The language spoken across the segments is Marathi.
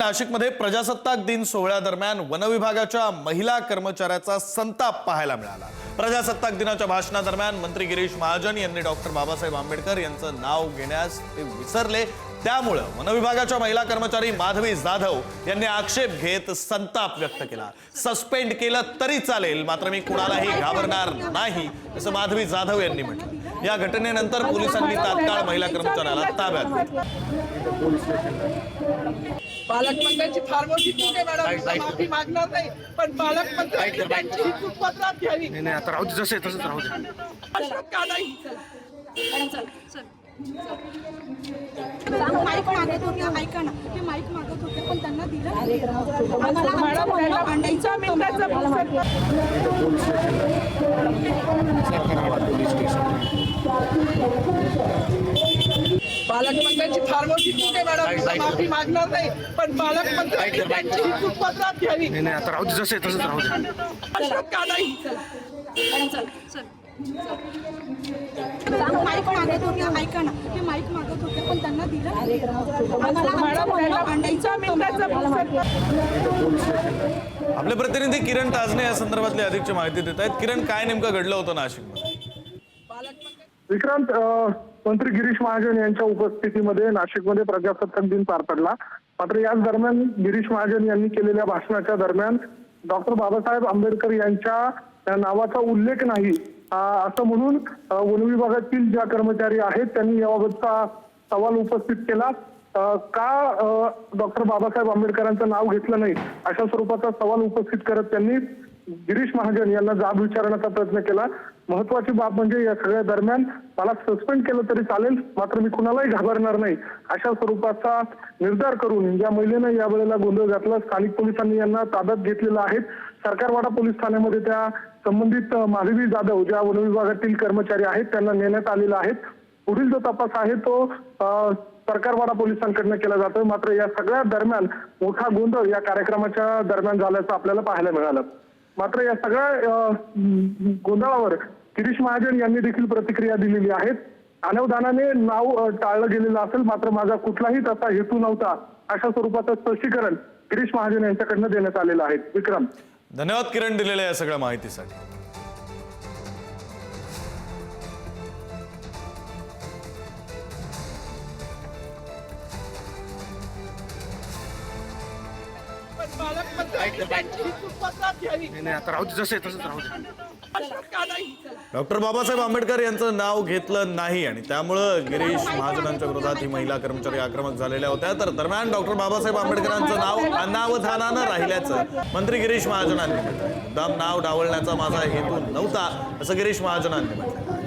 नाशिकमध्ये प्रजासत्ताक दिन सोहळ्यादरम्यान वनविभागाच्या महिला कर्मचाऱ्याचा संताप पाहायला मिळाला। प्रजासत्ताक दिनाच्या भाषणादरम्यान मंत्री गिरीश महाजन यांनी डॉक्टर बाबासाहेब आंबेडकर यांचं नाव घेण्यास ते विसरले। त्यामुळे वनविभागाच्या महिला कर्मचारी माधवी जाधव यांनी आक्षेप घेत संताप व्यक्त केला। सस्पेंड केलं तरी चालेल, मात्र मी कुणालाही घाबरणार नाही असं माधवी जाधव यांनी म्हटलं। या घटनेनंतर पोलिसांनी तात्काळ महिला कर्मचाऱ्याला ताब्यात घेतलं। पालकमंत्र्यांची फार मोठी चूक आहे मॅडम, माफी मागणार नाही, पण पालकमंत्र्यांनी त्यांची ही चूक पदरात घ्यावी। नाही आता राहू दे, जसे तसंच राहू दे। अशोक का नाही? माईक मागत होते, ऐका ना, ते माईक मागत होते पण त्यांना दिलं नाही। मॅडम त्याला मांडायचा मिनिटाचा पालकमंत्र्यांची फार मोठी चूक आहे मॅडम, माफी मागणार नाही, पण पालकमंत्र्यांनी त्यांची ही चूक पदरात घ्यावी। नाही आता राहू दे, जसे तसंच राहू दे। अशोक का नाही? माईक मागत होते, ऐका ना, ते माईक मागत होते पण त्यांना दिलं नाही। मॅडम त्याला मांडायचा मिनिटाचा आपले प्रतिनिधी किरण ताजने या संदर्भातली अधिकची माहिती देत आहेत। किरण, काय नेमकं घडलं होतं नाशिकमध्ये? विक्रांत, मंत्री गिरीश महाजन यांच्या उपस्थितीमध्ये नाशिकमध्ये प्रजासत्ताक दिन पार पडला। मात्र याच दरम्यान गिरीश महाजन यांनी केलेल्या भाषणाच्या दरम्यान डॉक्टर बाबासाहेब आंबेडकर यांच्या नावाचा उल्लेख नाही असं म्हणून वन विभागातील ज्या कर्मचारी आहेत त्यांनी याबाबतचा सवाल उपस्थित केला। का डॉक्टर बाबासाहेब आंबेडकरांचं नाव घेतलं नाही अशा स्वरूपाचा सवाल उपस्थित करत त्यांनी गिरीश महाजन यांना जाब विचारण्याचा प्रयत्न केला। महत्वाची बाब म्हणजे या सगळ्या दरम्यान मला सस्पेंड केलं तरी चालेल, मात्र मी कुणालाही घाबरणार नाही अशा स्वरूपाचा निर्धार करून या महिलेनं या वेळेला गोंधळ घातला। स्थानिक पोलिसांनी यांना ताब्यात घेतलेलं आहे। सरकारवाडा पोलीस ठाण्यामध्ये त्या संबंधित माधवी जाधव ज्या वन विभागातील कर्मचारी आहेत त्यांना नेण्यात आलेला आहे। पुढील जो तपास आहे तो सरकारवाडा पोलिसांकडनं केला जातोय। मात्र या सगळ्या दरम्यान मोठा गोंधळ या कार्यक्रमाच्या दरम्यान झाल्याचं आपल्याला पाहायला मिळालं। मात्र या सगळ्या गोंधळावर गिरीश महाजन यांनी देखील प्रतिक्रिया दिलेली आहे। अनावधानाने नाव टाळलं गेलेलं असेल, मात्र माझा कुठलाही तसा हेतू नव्हता अशा स्वरूपाचं स्पष्टीकरण गिरीश महाजन यांच्याकडनं देण्यात आलेलं आहे। विक्रम, धन्यवाद किरण दिलेल्या या सगळ्या माहितीसाठी। पालकमंत्र्यांनी त्यांची ही चूक पदरात घ्यावी। नाही आता राहू दे, जसे तसंच राहू दे। अशोक का नाही? डॉक्टर बाबासाहेब आंबेडकर यांचं नाव घेतलं नाही आणि त्यामुळे गिरीश महाजनांच्या विरोधात ही महिला कर्मचारी आक्रमक झालेल्या होत्या। तर दरम्यान डॉक्टर बाबासाहेब आंबेडकरांचं नाव अनावधानानं राहिल्याचं मंत्री गिरीश महाजनांनी म्हटलं। मुद्दाम नाव डावलण्याचा माझा हेतू नव्हता असं गिरीश महाजनांनी म्हटलं।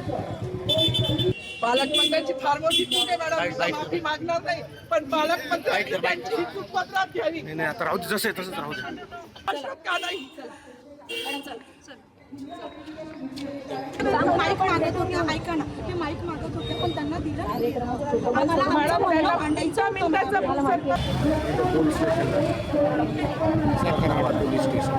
पालकमंत्र्यांची फार मोठी चूक आहे मॅडम, माफी मागणार नाही, पण पालकमंत्र्यांनी त्यांची ही चूक पदरात घ्यावी। नाही आता राहू दे, जसे तसंच राहू दे। अशोक का नाही? माईक मागत होते, ऐका ना, ते माईक मागत होते पण त्यांना दिलं नाही। मॅडम त्याला मांडायचा मिनिटाचा सरकारवाडा पोलीस स्टेशन।